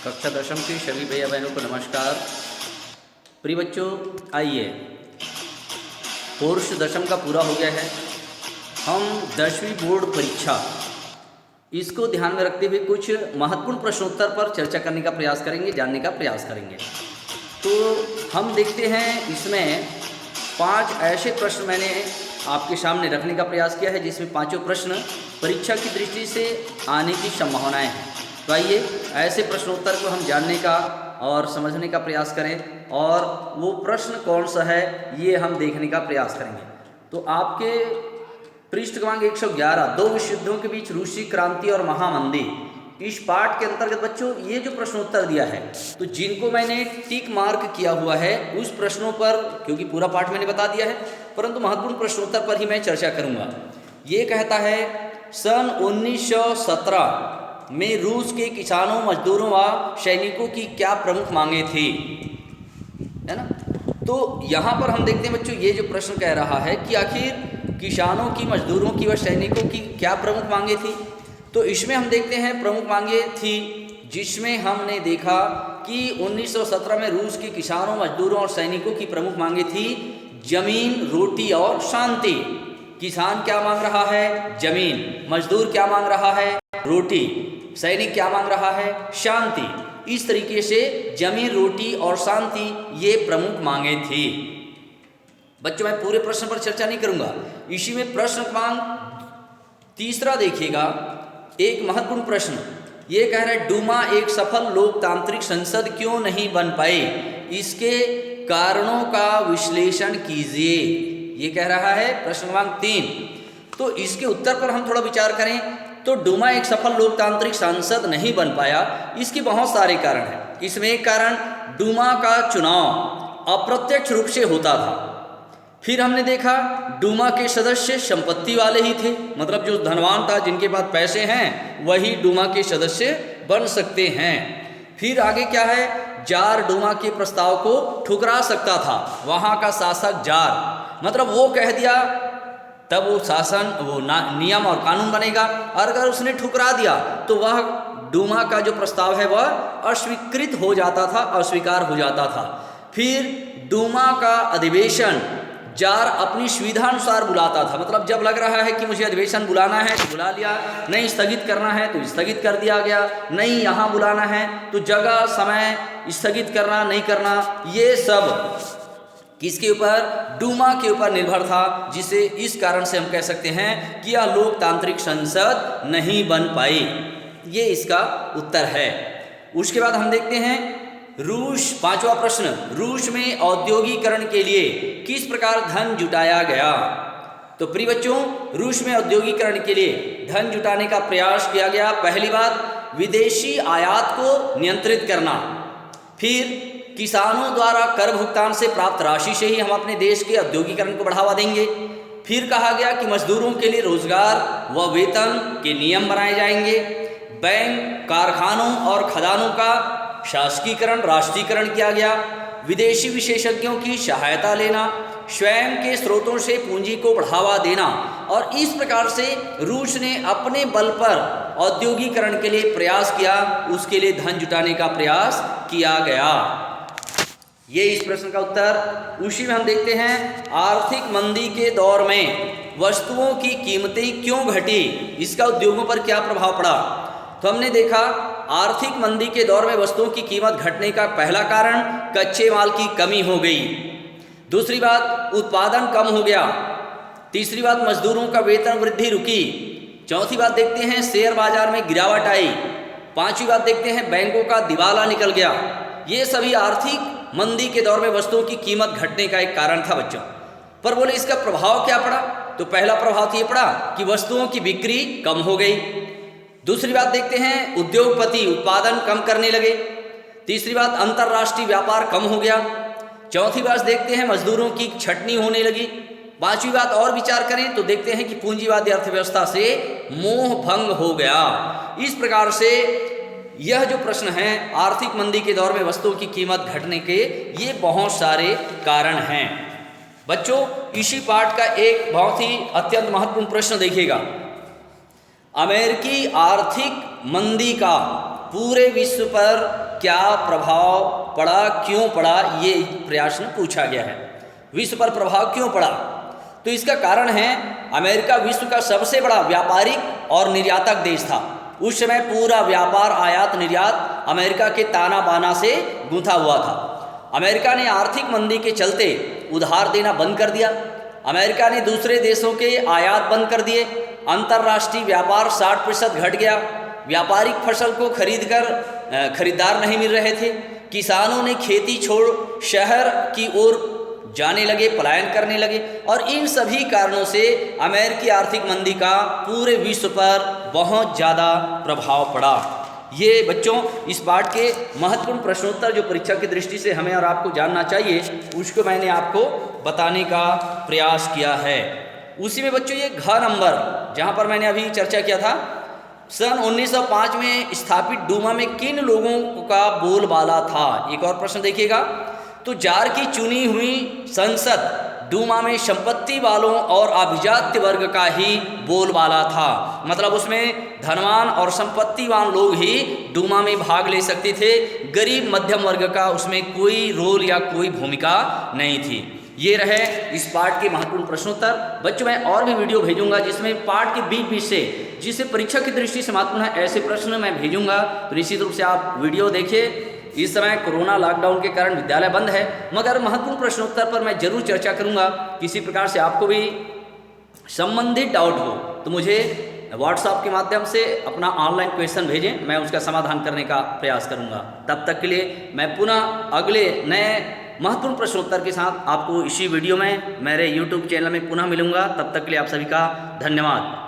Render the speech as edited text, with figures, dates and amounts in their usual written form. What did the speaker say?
कक्षा दशम के सभी भैया बहनों को नमस्कार। प्रिय बच्चों, आइए कोर्स दशम का पूरा हो गया है। हम 10वीं बोर्ड परीक्षा इसको ध्यान में रखते हुए कुछ महत्वपूर्ण प्रश्नोत्तर पर चर्चा करने का प्रयास करेंगे, जानने का प्रयास करेंगे। तो हम देखते हैं इसमें 5 ऐसे प्रश्न मैंने आपके सामने रखने का प्रयास किया है जिसमें पांचों प्रश्न परीक्षा की दृष्टि से आने की संभावनाएं हैं। तो आइए ऐसे प्रश्नोत्तर को हम जानने का और समझने का प्रयास करें और वो प्रश्न कौन सा है ये हम देखने का प्रयास करेंगे। तो आपके पृष्ठ क्रमांक 111 दो विश्व युद्धों के बीच रूसी क्रांति और महामंदी, इस पाठ के अंतर्गत बच्चों ये जो प्रश्नोत्तर दिया है, तो जिनको मैंने टिक मार्क किया हुआ है उस प्रश्नों पर, क्योंकि पूरा पाठ मैंने बता दिया है, परंतु महत्वपूर्ण प्रश्नोत्तर पर ही मैं चर्चा करूंगा। ये कहता है सन 1917 में रूस के किसानों, मजदूरों व सैनिकों की क्या प्रमुख मांगे थी, है ना। तो यहाँ पर हम देखते हैं बच्चों, ये जो प्रश्न कह रहा है कि आखिर किसानों की, मजदूरों की व सैनिकों की क्या प्रमुख मांगे थी। तो इसमें हम देखते हैं प्रमुख मांगे थी, जिसमें हमने देखा कि 1917 में रूस के किसानों, मजदूरों और सैनिकों की प्रमुख मांगे थी जमीन, रोटी और शांति। किसान क्या मांग रहा है? जमीन। मजदूर क्या मांग रहा है? रोटी। सैनिक क्या मांग रहा है? शांति। इस तरीके से जमीन, रोटी और शांति ये प्रमुख मांगे थी। बच्चों, मैं पूरे प्रश्न पर चर्चा नहीं करूंगा। इसी में प्रश्न क्रमांक 3 देखिएगा, एक महत्वपूर्ण प्रश्न ये कह रहा है डूमा एक सफल लोकतांत्रिक संसद क्यों नहीं बन पाई, इसके कारणों का विश्लेषण कीजिए। ये कह रहा है प्रश्न क्रमांक 3। तो इसके उत्तर पर हम थोड़ा विचार करें तो डूमा एक सफल लोकतांत्रिक संसद नहीं बन पाया, इसके बहुत सारे कारण हैं। इसमें एक कारण डूमा का चुनाव अप्रत्यक्ष रूप से होता था। फिर हमने देखा डूमा के सदस्य संपत्ति वाले ही थे, मतलब जो धनवान था, जिनके पास पैसे हैं, वही डूमा के सदस्य बन सकते हैं। फिर आगे क्या है, जार डूमा के प्रस्ताव को ठुकरा सकता था। वहाँ का शासक जार, मतलब वो कह दिया तब वो शासन, वो नियम और कानून बनेगा, और अगर उसने ठुकरा दिया तो वह डूमा का जो प्रस्ताव है वह अस्वीकृत हो जाता था, अस्वीकार हो जाता था। फिर डूमा का अधिवेशन जार अपनी सुविधा अनुसार बुलाता था, मतलब जब लग रहा है कि मुझे अधिवेशन बुलाना है तो बुला लिया, नहीं स्थगित करना है तो स्थगित कर दिया गया, नहीं यहाँ बुलाना है तो जगह समय स्थगित करना नहीं करना, ये सब किसके ऊपर? डूमा के ऊपर निर्भर था, जिसे इस कारण से हम कह सकते हैं कि यह लोकतांत्रिक संसद नहीं बन पाई। ये इसका उत्तर है। उसके बाद हम देखते हैं रूस, 5वां प्रश्न, रूस में औद्योगिकरण के लिए किस प्रकार धन जुटाया गया। तो प्रिय बच्चों, रूस में औद्योगिकरण के लिए धन जुटाने का प्रयास किया गया। पहली बात विदेशी आयात को नियंत्रित करना, फिर किसानों द्वारा कर भुगतान से प्राप्त राशि से ही हम अपने देश के औद्योगिकरण को बढ़ावा देंगे। फिर कहा गया कि मजदूरों के लिए रोजगार व वेतन के नियम बनाए जाएंगे। बैंक, कारखानों और खदानों का शासकीकरण, राष्ट्रीयकरण किया गया। विदेशी विशेषज्ञों की सहायता लेना, स्वयं के स्रोतों से पूंजी को बढ़ावा देना, और इस प्रकार से रूस ने अपने बल पर औद्योगिकरण के लिए प्रयास किया, उसके लिए धन जुटाने का प्रयास किया गया। ये इस प्रश्न का उत्तर। उसी में हम देखते हैं आर्थिक मंदी के दौर में वस्तुओं की कीमतें क्यों घटी, इसका उद्योगों पर क्या प्रभाव पड़ा। तो हमने देखा आर्थिक मंदी के दौर में वस्तुओं की कीमत घटने का पहला कारण कच्चे माल की कमी हो गई। दूसरी बात उत्पादन कम हो गया। तीसरी बात मजदूरों का वेतन वृद्धि रुकी। चौथी बात देखते हैं शेयर बाजार में गिरावट आई। पांचवी बात देखते हैं बैंकों का दिवाला निकल गया। ये सभी आर्थिक मंदी के दौर में वस्तुओं की कीमत घटने का एक कारण था बच्चों। पर बोले इसका प्रभाव क्या पड़ा, तो पहला प्रभाव तो ये पड़ा कि वस्तुओं की बिक्री कम हो गई। दूसरी बात देखते हैं उद्योगपति उत्पादन कम करने लगे। तीसरी बात अंतर्राष्ट्रीय व्यापार कम हो गया। चौथी बात देखते हैं मजदूरों की छटनी होने लगी। पांचवी बात और विचार करें तो देखते हैं कि पूंजीवादी अर्थव्यवस्था से मोह भंग हो गया। इस प्रकार से यह जो प्रश्न है आर्थिक मंदी के दौर में वस्तुओं की कीमत घटने के, ये बहुत सारे कारण हैं। बच्चों, इसी पाठ का एक बहुत ही अत्यंत महत्वपूर्ण प्रश्न देखिएगा। अमेरिकी आर्थिक मंदी का पूरे विश्व पर क्या प्रभाव पड़ा, क्यों पड़ा, ये प्रश्न पूछा गया है। विश्व पर प्रभाव क्यों पड़ा? तो इसका कारण है अमेरिका विश्व का सबसे बड़ा व्यापारिक और निर्यातक देश था। उस समय पूरा व्यापार आयात निर्यात अमेरिका के ताना बाना से गूंथा हुआ था। अमेरिका ने आर्थिक मंदी के चलते उधार देना बंद कर दिया। अमेरिका ने दूसरे देशों के आयात बंद कर दिए। अंतर्राष्ट्रीय व्यापार 60% घट गया। व्यापारिक फसल को खरीदार नहीं मिल रहे थे। किसानों ने खेती छोड़ शहर की ओर जाने लगे, पलायन करने लगे, और इन सभी कारणों से अमेरिकी आर्थिक मंदी का पूरे विश्व पर बहुत ज़्यादा प्रभाव पड़ा। ये बच्चों इस पाठ के महत्वपूर्ण प्रश्नोत्तर जो परीक्षा की दृष्टि से हमें और आपको जानना चाहिए, उसको मैंने आपको बताने का प्रयास किया है। उसी में बच्चों ये घ नंबर जहाँ पर मैंने अभी चर्चा किया था, सन 1905 में स्थापित डूमा में किन लोगों का बोलबाला था? एक और प्रश्न देखिएगा। तो जार की चुनी हुई संसद डूमा में संपत्ति वालों और अभिजात्य वर्ग का ही बोलबाला था। मतलब उसमें धनवान और संपत्तिवान लोग ही डूमा में भाग ले सकते थे। गरीब मध्यम वर्ग का उसमें कोई रोल या कोई भूमिका नहीं थी। ये रहे इस पाठ के महत्वपूर्ण प्रश्नोत्तर। बच्चों मैं और भी वीडियो भेजूंगा जिसमें पाठ के बीच से जिससे परीक्षा की दृष्टि से महत्वपूर्ण है ऐसे प्रश्न मैं भेजूंगा, तो निश्चित रूप से आप वीडियो देखिए। इस समय कोरोना लॉकडाउन के कारण विद्यालय बंद है, मगर महत्वपूर्ण प्रश्नोत्तर पर मैं जरूर चर्चा करूंगा। किसी प्रकार से आपको भी संबंधित डाउट हो तो मुझे व्हाट्सएप के माध्यम से अपना ऑनलाइन क्वेश्चन भेजें, मैं उसका समाधान करने का प्रयास करूंगा। तब तक के लिए मैं पुनः अगले नए महत्वपूर्ण प्रश्नोत्तर के साथ आपको इसी वीडियो में मेरे YouTube चैनल में पुनः मिलूंगा। तब तक के लिए आप सभी का धन्यवाद।